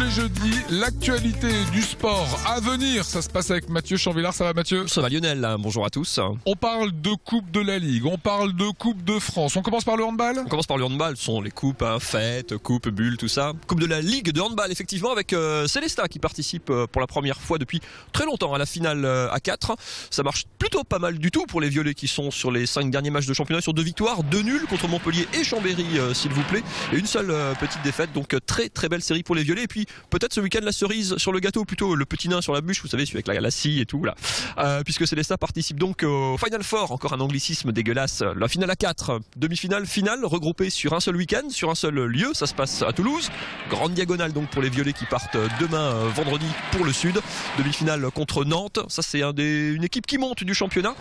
les jeudis, l'actualité du sport à venir. Ça se passe avec Mathieu Chanvillard. Ça va, Mathieu? Ça va, Lionel. Bonjour à tous. On parle de Coupe de la Ligue, on parle de Coupe de France. On commence par le handball? On commence par le handball. Ce sont les coupes, fêtes, coupes, bulles, tout ça. Coupe de la Ligue de handball, effectivement, avec Célestat qui participe pour la première fois depuis très longtemps à la finale à 4. Ça marche plutôt pas mal du tout pour les Violets qui sont sur les 5 derniers matchs de championnat sur 2 victoires, 2 nuls contre Montpellier et Chambéry, s'il vous plaît. Et une seule petite défaite. Donc très très belle série pour les Violets. Et puis peut-être ce week-end la cerise sur le gâteau, plutôt le petit nain sur la bûche, vous savez, celui avec la scie et tout là. Puisque Célestat participe donc au Final Four, encore un anglicisme dégueulasse. La finale à 4, demi-finale, finale, regroupée sur un seul week-end, sur un seul lieu. Ça se passe à Toulouse. Grande diagonale donc pour les Violets qui partent demain vendredi pour le Sud. Demi-finale contre Nantes. Ça c'est une équipe qui monte du championnat.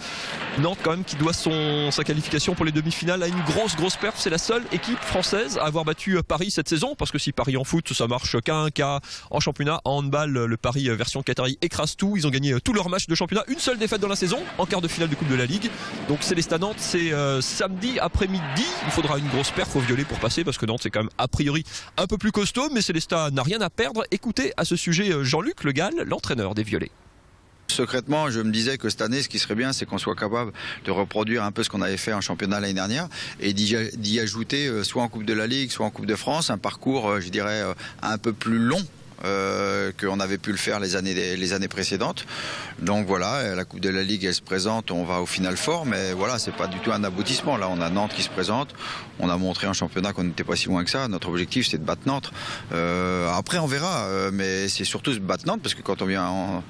Nantes quand même qui doit sa qualification pour les demi-finales à une grosse perf. C'est la seule équipe française à avoir battu Paris cette saison, parce que si Paris en foot ça marche qu'à un cas, en championnat, en handball le Paris version Qatari écrase tout. Ils ont gagné tous leurs matchs de championnat, une seule défaite dans la saison en quart de finale de Coupe de la Ligue. Donc Célestat Nantes, c'est samedi après-midi. Il faudra une grosse perf au violet pour passer, parce que Nantes c'est quand même a priori un peu plus costaud, mais Célestat n'a rien à perdre. Écoutez à ce sujet Jean-Luc Le Gall, l'entraîneur des Violets. Secrètement, je me disais que cette année, ce qui serait bien, c'est qu'on soit capable de reproduire un peu ce qu'on avait fait en championnat l'année dernière et d'y ajouter, soit en Coupe de la Ligue, soit en Coupe de France, un parcours, je dirais, un peu plus long qu'on avait pu le faire les années précédentes. Donc voilà, la Coupe de la Ligue elle se présente, on va au Final Four, mais voilà, c'est pas du tout un aboutissement. Là on a Nantes qui se présente, on a montré en championnat qu'on n'était pas si loin que ça. Notre objectif c'est de battre Nantes. Après on verra, mais c'est surtout de battre Nantes, parce que quand on vient,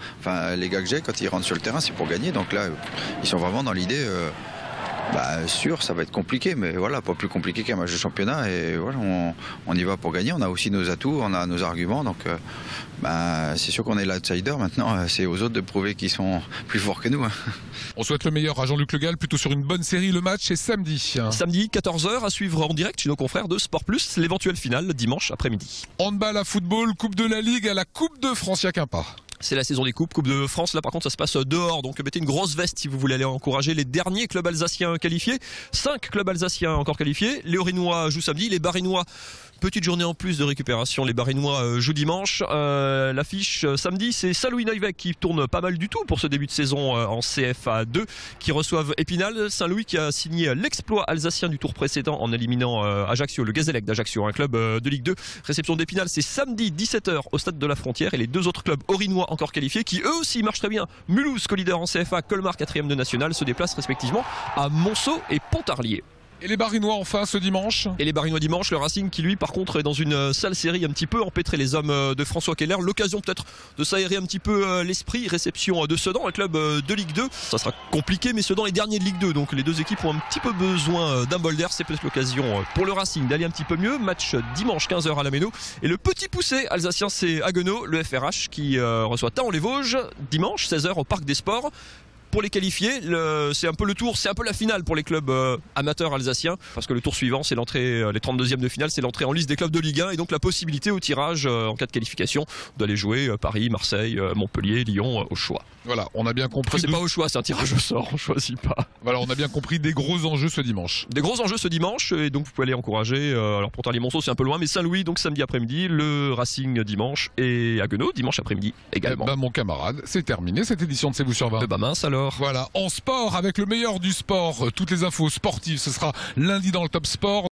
les gars que j'ai, quand ils rentrent sur le terrain c'est pour gagner. Donc là ils sont vraiment dans l'idée sûr, ça va être compliqué, mais voilà, pas plus compliqué qu'un match de championnat. Et voilà, on y va pour gagner. On a aussi nos atouts, on a nos arguments. Donc, c'est sûr qu'on est l'outsider. Maintenant, c'est aux autres de prouver qu'ils sont plus forts que nous. On souhaite le meilleur à Jean-Luc Le Gall, plutôt sur une bonne série. Le match est samedi. Samedi, 14h, à suivre en direct chez nos confrères de Sport Plus. L'éventuelle finale, dimanche après-midi. Handball à football, Coupe de la Ligue à la Coupe de France, il y a qu'un pas. C'est la saison des coupes, Coupe de France. Là, par contre, ça se passe dehors. Donc, mettez une grosse veste si vous voulez aller encourager les derniers clubs alsaciens qualifiés. 5 clubs alsaciens encore qualifiés. Les Orinois jouent samedi. Les Barinois, petite journée en plus de récupération. Les Barinois jouent dimanche. L'affiche samedi, c'est Saint-Louis-Neuweg qui tourne pas mal du tout pour ce début de saison en CFA 2, qui reçoivent Épinal. Saint-Louis qui a signé l'exploit alsacien du tour précédent en éliminant Ajaccio, le Gazélec d'Ajaccio, un club de Ligue 2. Réception d'Épinal, c'est samedi 17h au stade de la Frontière. Et les deux autres clubs orinois encore qualifiés, qui eux aussi marchent très bien, Mulhouse, co-leader en CFA, Colmar 4e de national, se déplacent respectivement à Monceau et Pontarlier. Et les Barinois enfin ce dimanche? Et les Barinois dimanche, le Racing qui lui par contre est dans une sale série un petit peu empêtré, les hommes de François Keller. L'occasion peut-être de s'aérer un petit peu l'esprit. Réception de Sedan, un club de Ligue 2. Ça sera compliqué, mais Sedan est dernier de Ligue 2, donc les deux équipes ont un petit peu besoin d'un bol d'air. C'est peut-être l'occasion pour le Racing d'aller un petit peu mieux. Match dimanche 15h à la Méno. Et le petit poussé alsacien, c'est Haguenau, le FRH qui reçoit Thaon-les-Vosges dimanche 16h au Parc des Sports. Pour les qualifier, c'est un peu le tour, c'est un peu la finale pour les clubs amateurs alsaciens, parce que le tour suivant, c'est l'entrée, les 32e de finale, c'est l'entrée en liste des clubs de Ligue 1, et donc la possibilité au tirage en cas de qualification d'aller jouer Paris, Marseille, Montpellier, Lyon au choix. Voilà, on a bien compris. C'est pas au choix, c'est un tirage au sort, on choisit pas. Voilà, on a bien compris des gros enjeux ce dimanche. Des gros enjeux ce dimanche, et donc vous pouvez aller encourager. Alors Pontarlier-Monceau c'est un peu loin, mais Saint-Louis donc samedi après-midi, le Racing dimanche et Haguenau dimanche après-midi également. Mon camarade, c'est terminé cette édition de C'est vous sur 20. Mince alors. Voilà, en sport avec le meilleur du sport, toutes les infos sportives, ce sera lundi dans le Top Sport.